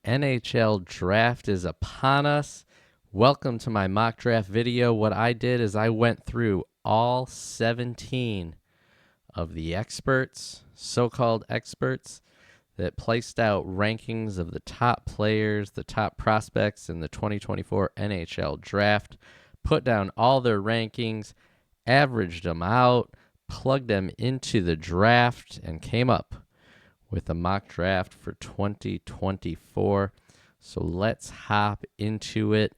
NHL Draft is upon us. Welcome to my mock draft video. What I did is I went through all 17 of the experts, so-called experts, that placed out rankings of the top players, the top prospects in the 2024 NHL Draft, put down all their rankings, averaged them out, plugged them into the draft, and came up with a mock draft for 2024. So let's hop into it.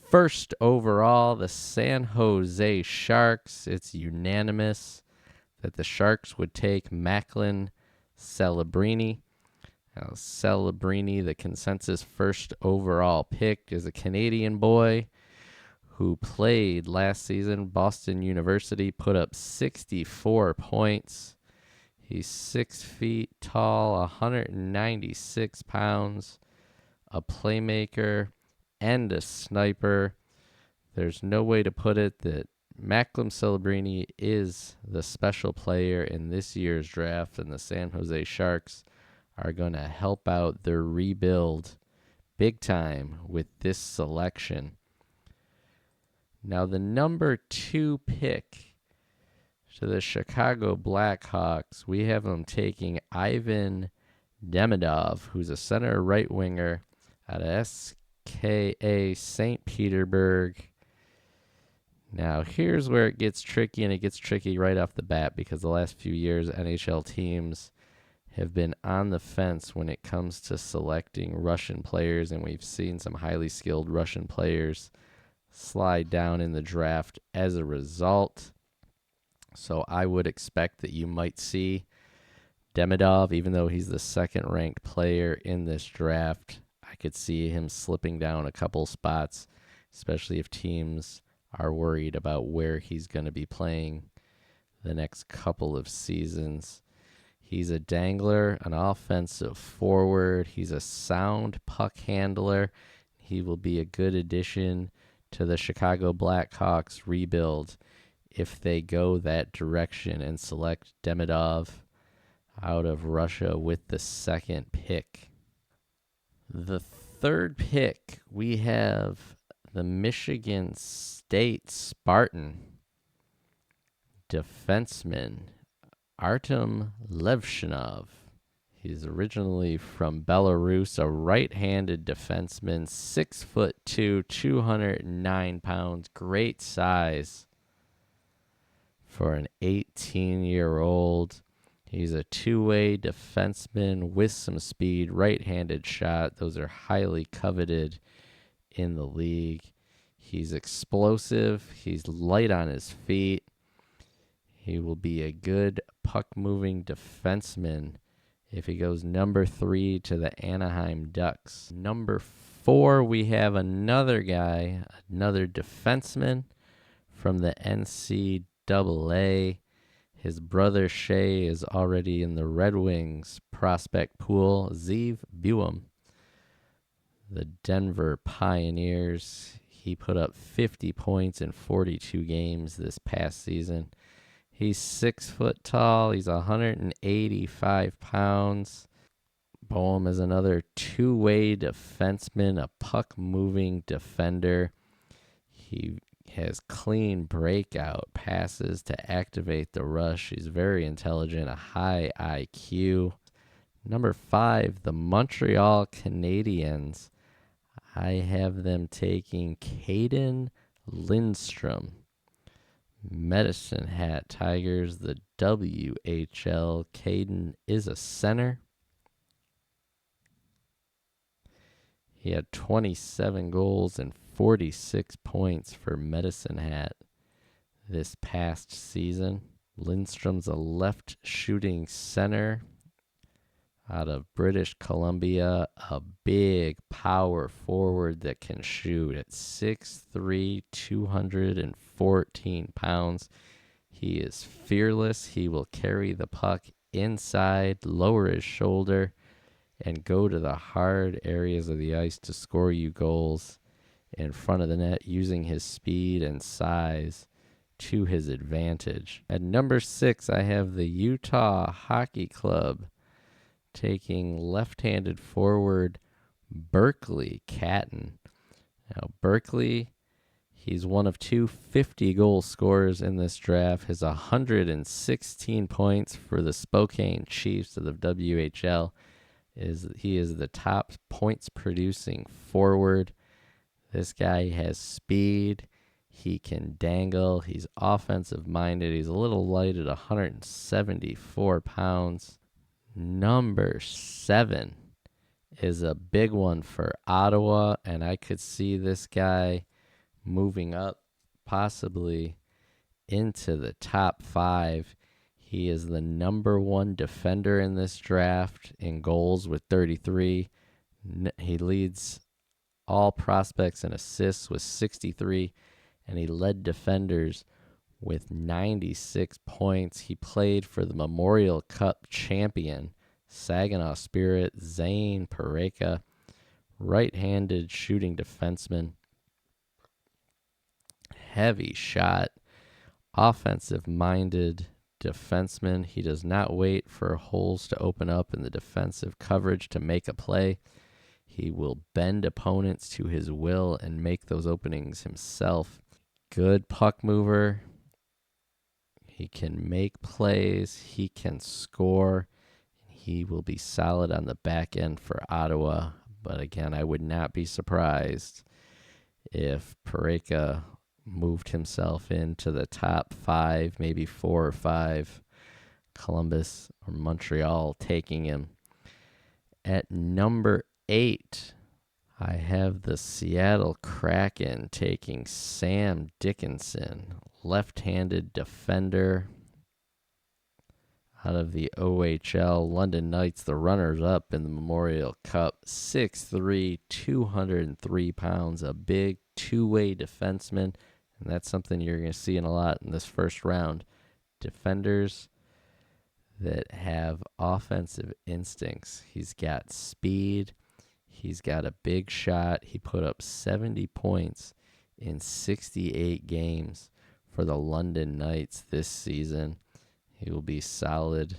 First overall, the San Jose Sharks. It's unanimous that the Sharks would take Macklin Celebrini. Now, Celebrini, the consensus first overall pick, is a Canadian boy who played last season. Boston University, put up 64 points. He's 6 feet tall, 196 pounds, a playmaker and a sniper. There's no way to put it that Macklin Celebrini is the special player in this year's draft, and the San Jose Sharks are going to help out their rebuild big time with this selection. Now, the number 2 pick to the Chicago Blackhawks, we have them taking Ivan Demidov, who's a center right winger out of SKA St. Petersburg. Now, here's where it gets tricky, and it gets tricky right off the bat because the last few years, NHL teams have been on the fence when it comes to selecting Russian players, and we've seen some highly skilled Russian players slide down in the draft as a result. So I would expect that you might see Demidov, even though he's the second-ranked player in this draft. I could see him slipping down a couple spots, especially if teams are worried about where he's going to be playing the next couple of seasons. He's a dangler, an offensive forward. He's a sound puck handler. He will be a good addition to the Chicago Blackhawks rebuild if they go that direction and select Demidov out of Russia with the second pick. The third pick, we have the Michigan State Spartan defenseman Artem Levshinov. He's originally from Belarus, a right-handed defenseman, 6'2", 209 pounds, great size for an 18-year-old. He's a two-way defenseman with some speed, right-handed shot. Those are highly coveted in the league. He's explosive. He's light on his feet. He will be a good puck-moving defenseman if he goes number 3 to the Anaheim Ducks. Number 4, we have another guy, another defenseman from the NCAA. His brother Shea is already in the Red Wings prospect pool. Zeev Buim, the Denver Pioneers. He put up 50 points in 42 games this past season. He's 6 foot tall. He's 185 pounds. Boehm is another two-way defenseman, a puck-moving defender. He has clean breakout passes to activate the rush. He's very intelligent, a high IQ. Number 5, the Montreal Canadiens. I have them taking Caden Lindstrom. Medicine Hat Tigers, the WHL. Caden is a center. He had 27 goals and 46 points for Medicine Hat this past season. Lindstrom's a left shooting center out of British Columbia, a big power forward that can shoot at 6'3", 214 pounds. He is fearless. He will carry the puck inside, lower his shoulder, and go to the hard areas of the ice to score you goals in front of the net using his speed and size to his advantage. At number 6, I have the Utah Hockey Club taking left-handed forward Berkeley Catton. Now, Berkeley, he's one of two 50-goal scorers in this draft. His 116 points for the Spokane Chiefs of the WHL he is the top points-producing forward. This guy has speed. He can dangle. He's offensive-minded. He's a little light at 174 pounds. Number 7 is a big one for Ottawa, and I could see this guy moving up possibly into the top 5. He is the number 1 defender in this draft in goals with 33. He leads all prospects in assists with 63, and he led defenders with 96 points. He played for the Memorial Cup champion, Saginaw Spirit, Zane Pareka, right-handed shooting defenseman, heavy shot, offensive-minded defenseman. He does not wait for holes to open up in the defensive coverage to make a play. He will bend opponents to his will and make those openings himself. Good puck mover. He can make plays. He can score. He will be solid on the back end for Ottawa. But again, I would not be surprised if Pareka moved himself into the top 5, maybe 4 or 5. Columbus or Montreal taking him. At number 8, I have the Seattle Kraken taking Sam Dickinson, left-handed defender out of the OHL. London Knights, the runners-up in the Memorial Cup. 6'3", 203 pounds, a big two-way defenseman, and that's something you're going to see in a lot in this first round. Defenders that have offensive instincts. He's got speed. He's got a big shot. He put up 70 points in 68 games for the London Knights this season. He will be solid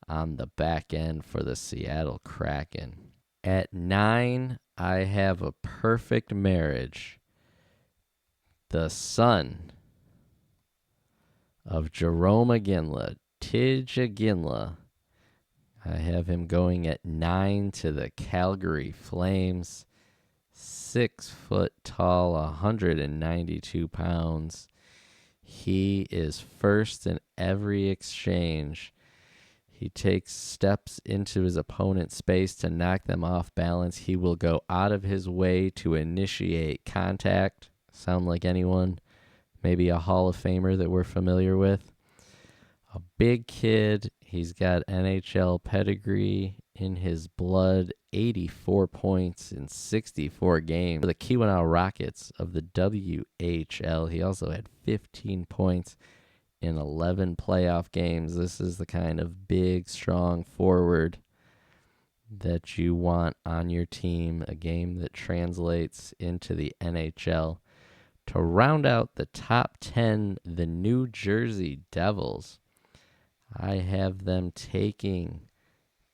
on the back end for the Seattle Kraken. At 9, I have a perfect marriage. The son of Jarome Iginla, Tidge Iginla. I have him going at 9 to the Calgary Flames. 6 foot tall, 192 pounds. He is first in every exchange. He takes steps into his opponent's space to knock them off balance. He will go out of his way to initiate contact. Sound like anyone? Maybe a Hall of Famer that we're familiar with. A big kid. He's got NHL pedigree in his blood. 84 points in 64 games. For the Keweenaw Rockets of the WHL, he also had 15 points in 11 playoff games. This is the kind of big, strong forward that you want on your team, a game that translates into the NHL. To round out the top 10, the New Jersey Devils, I have them taking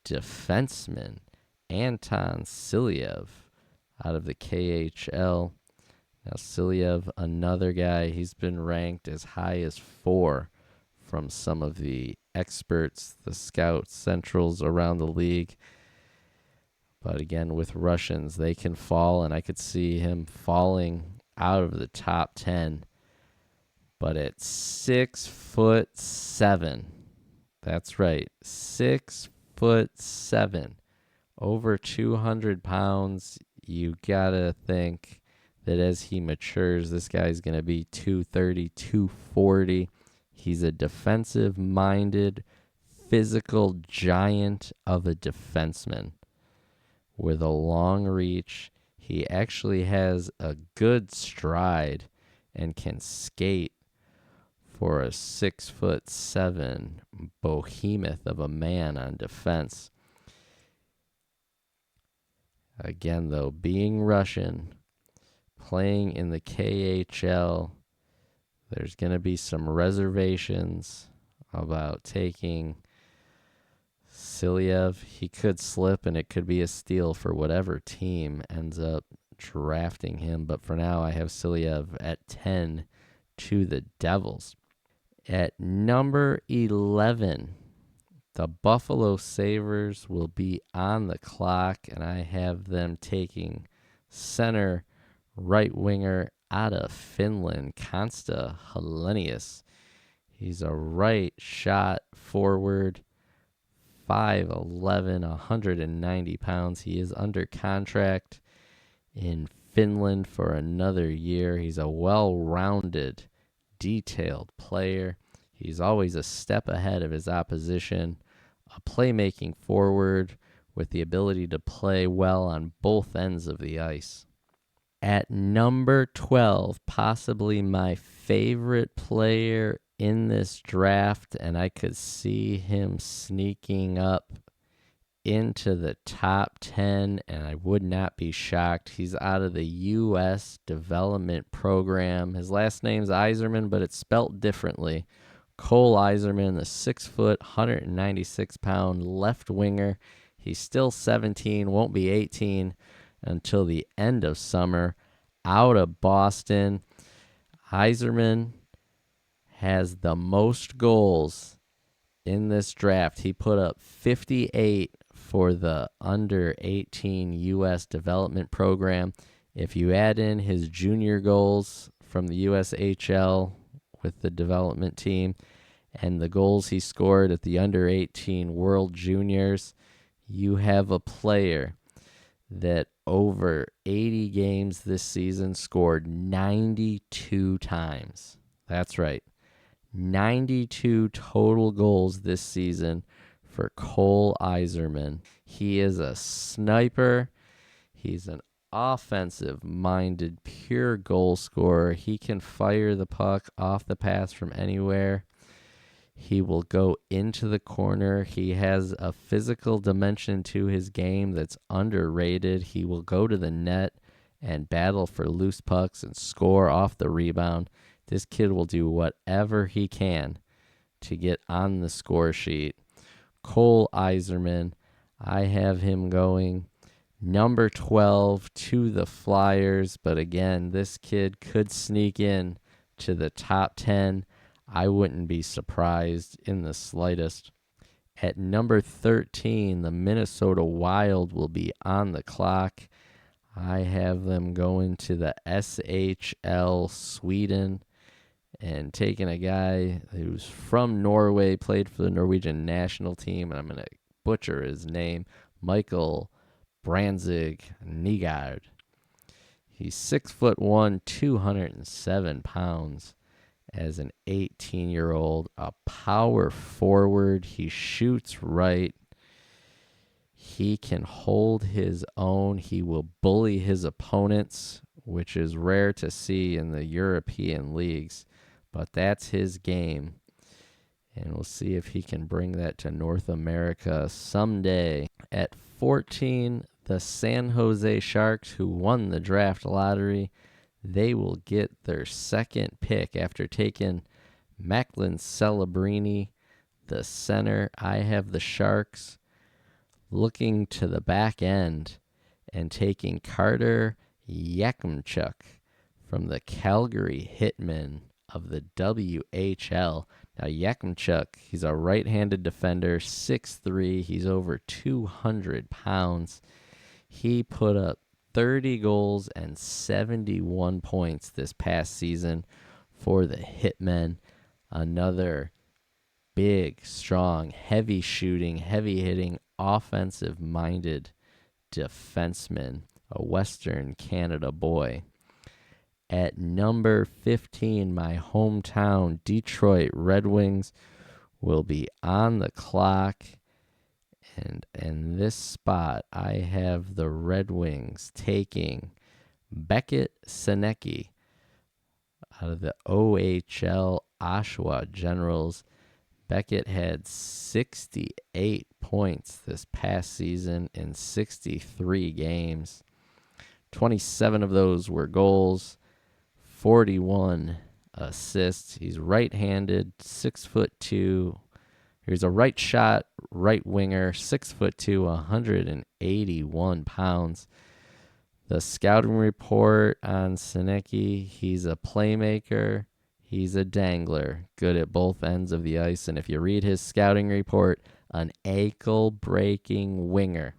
defenseman Anton Silyev out of the KHL. Now, Silyev, another guy, he's been ranked as high as 4 from some of the experts, the scouts, centrals around the league. But again, with Russians, they can fall, and I could see him falling out of the top 10. But at 6'7", that's right, 6'7", over 200 pounds, you gotta think that as he matures, this guy's going to be 230, 240. He's a defensive-minded, physical giant of a defenseman with a long reach. He actually has a good stride and can skate for a 6'7" behemoth of a man on defense. Again, though, being Russian, playing in the KHL, there's going to be some reservations about taking Silyev, he could slip and it could be a steal for whatever team ends up drafting him. But for now, I have Silyev at 10 to the Devils. At number 11, the Buffalo Sabres will be on the clock, and I have them taking center right winger out of Finland, Konsta Helenius. He's a right shot forward, 5'11", 190 pounds. He is under contract in Finland for another year. He's a well-rounded, detailed player. He's always a step ahead of his opposition, a playmaking forward with the ability to play well on both ends of the ice. At number 12, possibly my favorite player in this draft, and I could see him sneaking up into the top 10, and I would not be shocked. He's out of the U.S. development program. His last name's Yzerman, but it's spelt differently. Cole Yzerman, the 6-foot, 196-pound left winger. He's still 17, won't be 18 until the end of summer. Out of Boston, Yzerman has the most goals in this draft. He put up 58 for the under 18 U.S. development program. If you add in his junior goals from the USHL with the development team and the goals he scored at the under 18 World Juniors, you have a player that over 80 games this season scored 92 times. That's right. 92 total goals this season for Cole Yzerman. He is a sniper. He's an offensive-minded, pure goal scorer. He can fire the puck off the pass from anywhere. He will go into the corner. He has a physical dimension to his game that's underrated. He will go to the net and battle for loose pucks and score off the rebound. This kid will do whatever he can to get on the score sheet. Cole Yzerman, I have him going number 12 to the Flyers, but again, this kid could sneak in to the top 10. I wouldn't be surprised in the slightest. At number 13, the Minnesota Wild will be on the clock. I have them going to the SHL Sweden and taking a guy who's from Norway, played for the Norwegian national team, and I'm going to butcher his name, Michael Branzig Nygaard. He's 6'1", 207 pounds. As an 18-year-old, a power forward. He shoots right. He can hold his own. He will bully his opponents, which is rare to see in the European leagues. But that's his game. And we'll see if he can bring that to North America someday. At 14, the San Jose Sharks, who won the draft lottery, they will get their second pick after taking Macklin Celebrini, the center. I have the Sharks looking to the back end and taking Carter Yakimchuk from the Calgary Hitmen of the WHL. Now, Yakimchuk, he's a right-handed defender, 6'3". He's over 200 pounds. He put up 30 goals and 71 points this past season for the Hitmen. Another big, strong, heavy shooting, heavy hitting, offensive-minded defenseman, a Western Canada boy. At number 15, my hometown Detroit Red Wings will be on the clock. And in this spot, I have the Red Wings taking Beckett Senecki out of the OHL Oshawa Generals. Beckett had 68 points this past season in 63 games. 27 of those were goals, 41 assists. He's right-handed, 6'2", He's a right shot, right winger, 6'2", 181 pounds. The scouting report on Senecki, he's a playmaker, he's a dangler, good at both ends of the ice. And if you read his scouting report, an ankle-breaking winger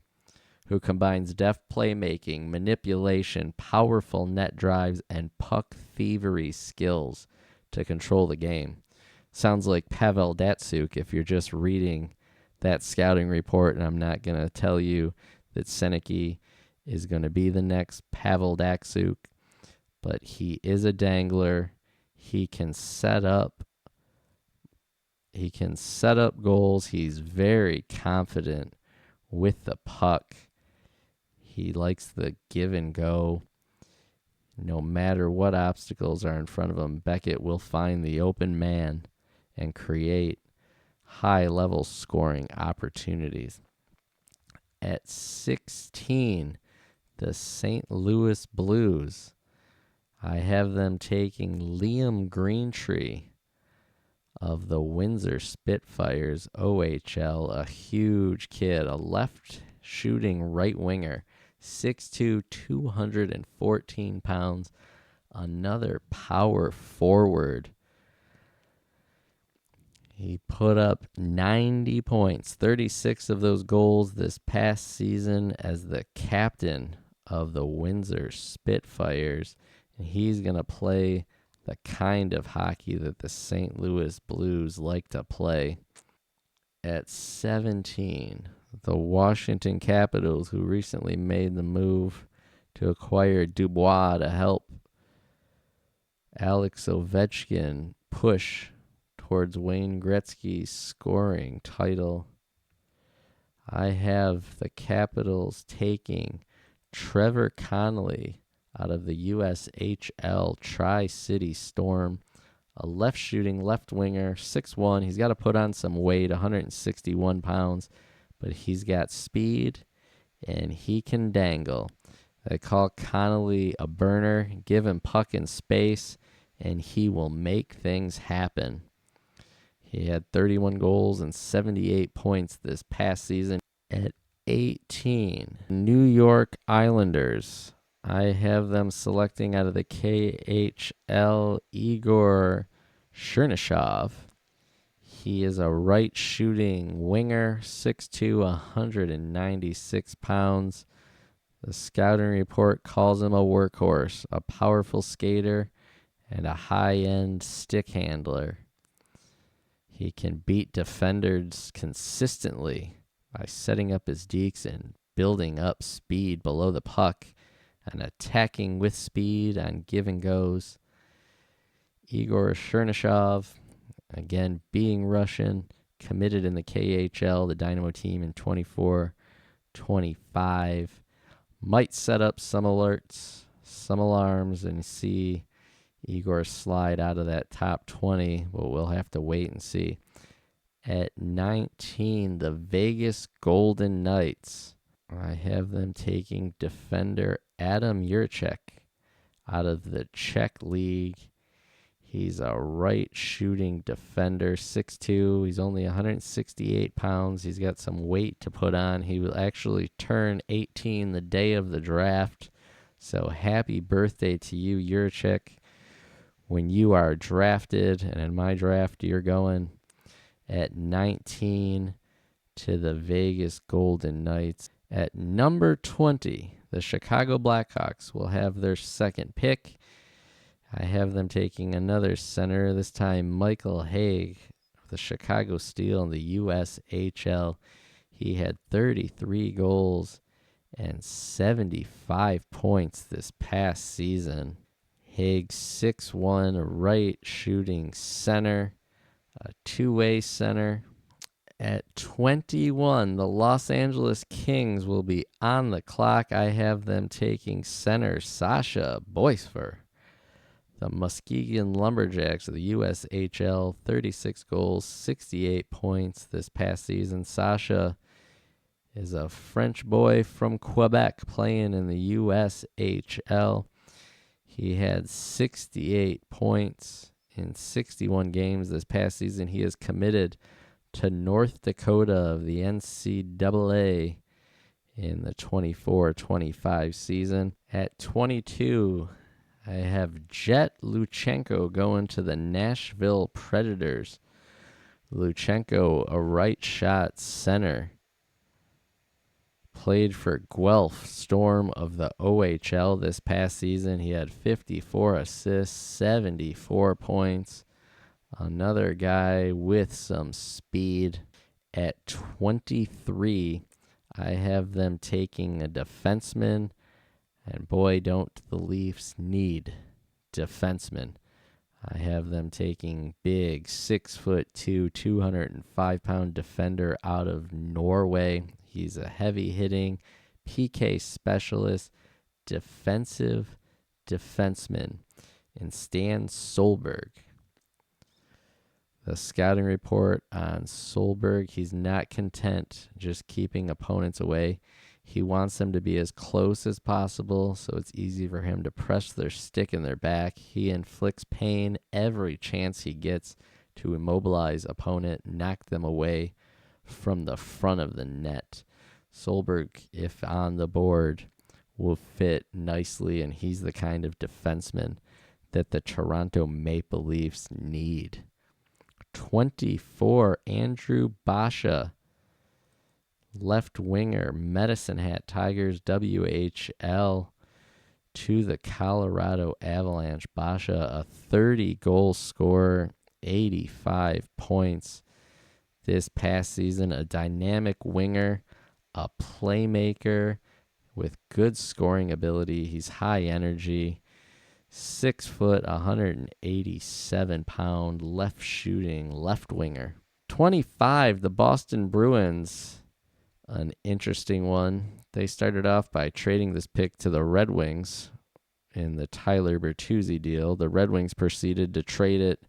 who combines deft playmaking, manipulation, powerful net drives, and puck thievery skills to control the game. Sounds like Pavel Datsyuk if you're just reading that scouting report, and I'm not going to tell you that Senecki is going to be the next Pavel Datsyuk, but he is a dangler. He can set up goals. He's very confident with the puck. He likes the give and go. No matter what obstacles are in front of him, Beckett will find the open man and create high-level scoring opportunities. At 16, the St. Louis Blues, I have them taking Liam Greentree of the Windsor Spitfires OHL, a huge kid, a left-shooting right winger, 6'2", 214 pounds, another power forward. He put up 90 points, 36 of those goals this past season as the captain of the Windsor Spitfires. And he's going to play the kind of hockey that the St. Louis Blues like to play. At 17, the Washington Capitals, who recently made the move to acquire Dubois to help Alex Ovechkin push towards Wayne Gretzky's scoring title. I have the Capitals taking Trevor Connolly out of the USHL Tri-City Storm, a left-shooting left winger, 6'1". He's got to put on some weight, 161 pounds, but he's got speed and he can dangle. They call Connolly a burner, give him puck in space, and he will make things happen. He had 31 goals and 78 points this past season. At 18, New York Islanders. I have them selecting out of the KHL Igor Chernyshov. He is a right-shooting winger, 6'2", 196 pounds. The scouting report calls him a workhorse, a powerful skater, and a high-end stick handler. He can beat defenders consistently by setting up his dekes and building up speed below the puck and attacking with speed on give and goes. Igor Chernyshov, again, being Russian, committed in the KHL, the Dynamo team in 24-25. Might set up some alerts, some alarms, and see Igor slide out of that top 20, but we'll have to wait and see. At 19, the Vegas Golden Knights. I have them taking defender Adam Jurček out of the Czech League. He's a right-shooting defender, 6'2". He's only 168 pounds. He's got some weight to put on. He will actually turn 18 the day of the draft. So happy birthday to you, Jurček. When you are drafted, and in my draft, you're going at 19 to the Vegas Golden Knights. At number 20, the Chicago Blackhawks will have their second pick. I have them taking another center, this time Michael Haig of the Chicago Steel in the USHL. He had 33 goals and 75 points this past season. Haig, 6'1", right shooting center, a two-way center. At 21, the Los Angeles Kings will be on the clock. I have them taking center Sasha Boisfer. The Muskegon Lumberjacks of the USHL, 36 goals, 68 points this past season. Sasha is a French boy from Quebec playing in the USHL. He had 68 points in 61 games this past season. He is committed to North Dakota of the NCAA in the 24-25 season. At 22, I have Jet Luchenko going to the Nashville Predators. Luchenko, a right shot center. Played for Guelph Storm of the OHL this past season. He had 54 assists, 74 points. Another guy with some speed. At 23, I have them taking a defenseman. And boy, don't the Leafs need defensemen. I have them taking big 6'2", 205-pound defender out of Norway. He's a heavy-hitting PK specialist, defensive defenseman in Stan Solberg. The scouting report on Solberg, he's not content just keeping opponents away. He wants them to be as close as possible so it's easy for him to press their stick in their back. He inflicts pain every chance he gets to immobilize opponent, knock them away from the front of the net. Solberg, if on the board, will fit nicely, and he's the kind of defenseman that the Toronto Maple Leafs need. 24, Andrew Basha, left winger, Medicine Hat Tigers, WHL, to the Colorado Avalanche. Basha, a 30-goal scorer, 85 points this past season, a dynamic winger, a playmaker with good scoring ability. He's high energy. 6 foot, 187-pound, left shooting, left winger. 25, the Boston Bruins, an interesting one. They started off by trading this pick to the Red Wings in the Tyler Bertuzzi deal. The Red Wings proceeded to trade it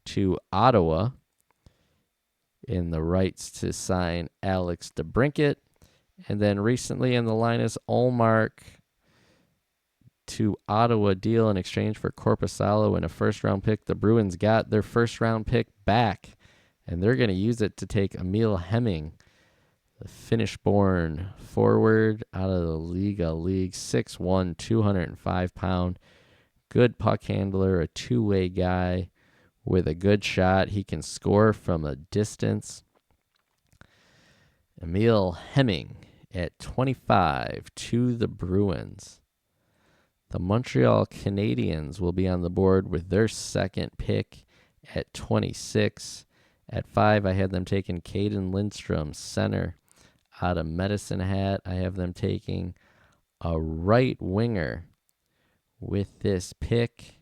to Ottawa in the rights to sign Alex DeBrincat. And then recently in the Linus Ullmark to Ottawa deal in exchange for Korpisalo and a first-round pick. The Bruins got their first-round pick back, and they're going to use it to take Emil Hemming, the Finnish-born forward out of the Liga League, 6'1", 205-pound, good puck handler, a two-way guy with a good shot. He can score from a distance. Emil Hemming at 25 to the Bruins. The Montreal Canadiens will be on the board with their second pick at 26. At 5, I had them taking Caden Lindstrom, center, out of Medicine Hat. I have them taking a right winger with this pick,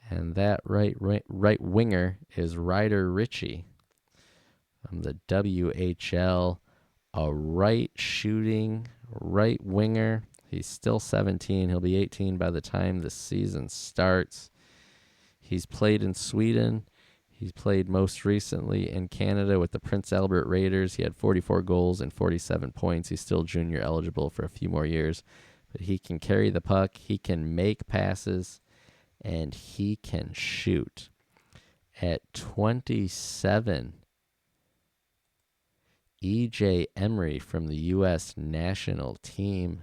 and that right winger is Ryder Ritchie from the WHL, a right shooting right winger. He's still 17. He'll be 18 by the time the season starts. He's played in Sweden. He's played most recently in Canada with the Prince Albert Raiders. He had 44 goals and 47 points. He's still junior eligible for a few more years. But he can carry the puck. He can make passes. And he can shoot. At 27, E.J. Emery from the U.S. national team.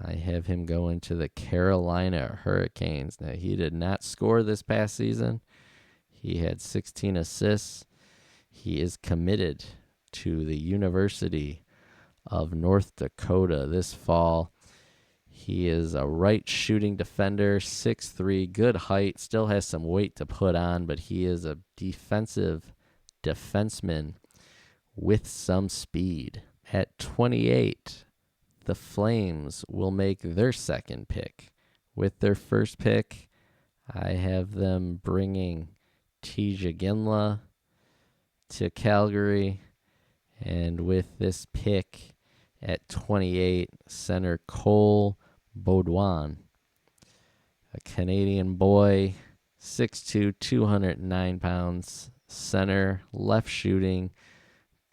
I have him going to the Carolina Hurricanes. Now, he did not score this past season. He had 16 assists. He is committed to the University of North Dakota this fall. He is a right shooting defender, 6'3", good height, still has some weight to put on, but he is a defensive defenseman with some speed. At 28, the Flames will make their second pick. With their first pick, I have them bringing Tija Ginla to Calgary. And with this pick at 28, center Cole Baudouin, a Canadian boy, 6'2", 209 pounds, center, left shooting,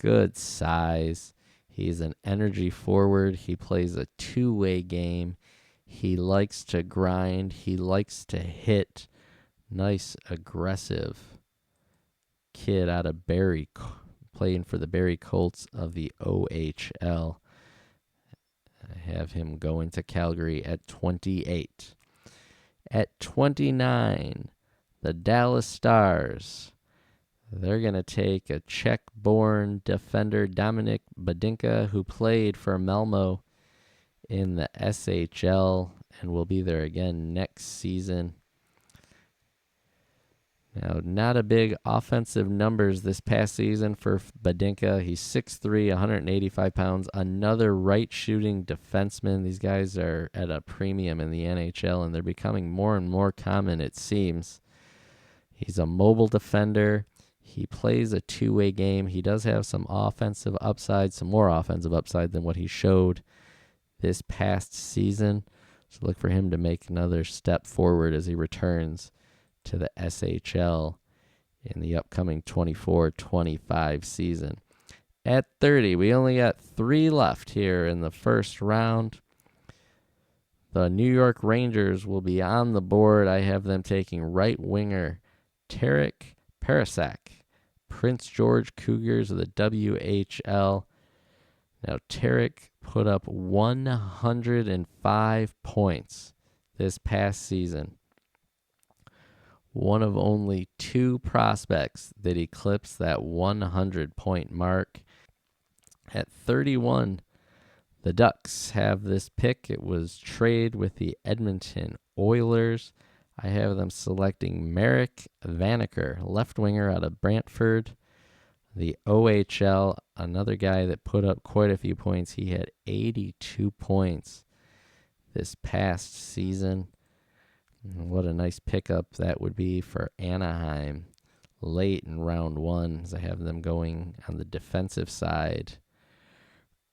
good size. He's an energy forward. He plays a two-way game. He likes to grind. He likes to hit. Nice, aggressive kid out of Barry, playing for the Barry Colts of the OHL. I have him going to Calgary at 28. At 29, the Dallas Stars. They're going to take a Czech-born defender, Dominik Badinka, who played for Malmo in the SHL and will be there again next season. Now, not a big offensive numbers this past season for Badinka. He's 6'3", 185 pounds. Another right-shooting defenseman. These guys are at a premium in the NHL, and they're becoming more and more common, it seems. He's a mobile defender. He plays a two-way game. He does have some offensive upside, some more offensive upside than what he showed this past season. So look for him to make another step forward as he returns to the SHL in the upcoming 24-25 season. At 30, we only got 3 left here in the first round. The New York Rangers will be on the board. I have them taking right winger Tarek Parasak, Prince George Cougars of the WHL. Now, Tarek put up 105 points this past season. One of only 2 prospects that eclipsed that 100-point mark. At 31, the Ducks have this pick. It was trade with the Edmonton Oilers. I have them selecting Marek Vanacker, left winger out of Brantford. The OHL, another guy that put up quite a few points. He had 82 points this past season. What a nice pickup that would be for Anaheim late in round 1, as I have them going on the defensive side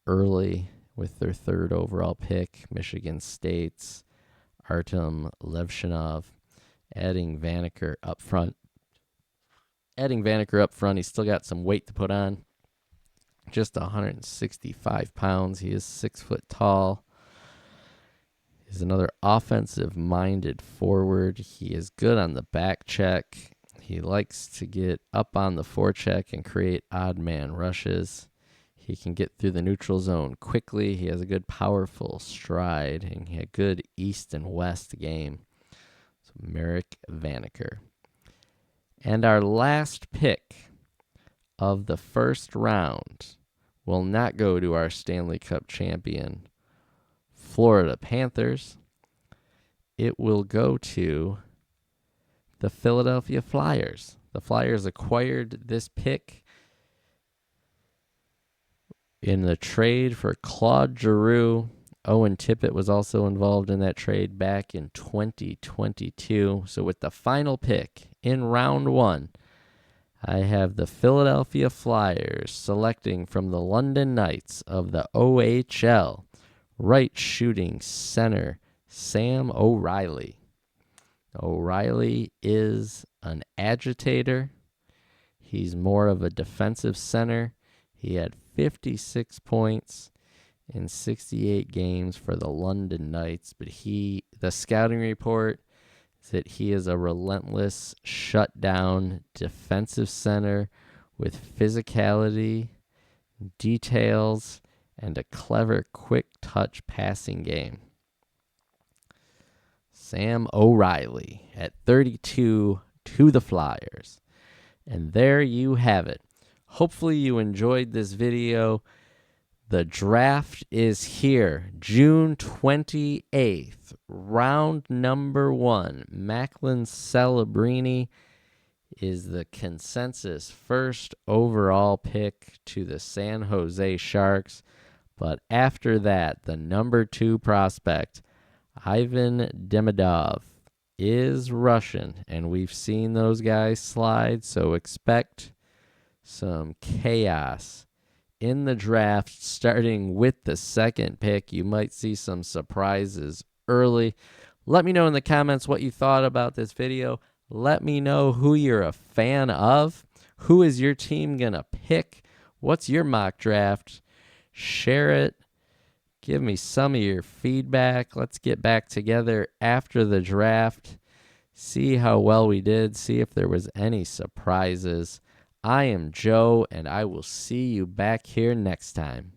early with their 3rd overall pick, Michigan State's Artem Levshinov, adding Vanacker up front. He's still got some weight to put on. Just 165 pounds. He is 6 foot tall. He's another offensive-minded forward. He is good on the back check. He likes to get up on the forecheck and create odd man rushes. He can get through the neutral zone quickly. He has a good, powerful stride, and he had a good east and west game. So Marek Vanacker. And our last pick of the first round will not go to our Stanley Cup champion, Florida Panthers. It will go to the Philadelphia Flyers. The Flyers acquired this pick in the trade for Claude Giroux. Owen Tippett was also involved in that trade back in 2022. So with the final pick in round 1, I have the Philadelphia Flyers selecting from the London Knights of the OHL right shooting center Sam O'Reilly. O'Reilly is an agitator. He's more of a defensive center. He had 56 points in 68 games for the London Knights, but the scouting report is that he is a relentless shutdown defensive center with physicality, details, and a clever quick touch passing game. Sam O'Reilly at 32 to the Flyers. And there you have it. Hopefully you enjoyed this video. The draft is here, June 28th, round number 1. Macklin Celebrini is the consensus first overall pick to the San Jose Sharks. But after that, the number 2 prospect, Ivan Demidov, is Russian, and we've seen those guys slide, so expect some chaos in the draft starting with the 2nd pick. You might see some surprises early. Let me know in the comments what you thought about this video. Let me know who you're a fan of. Who is your team going to pick? What's your mock draft? Share it. Give me some of your feedback. Let's get back together after the draft. See how well we did. See if there was any surprises. I am Joe, and I will see you back here next time.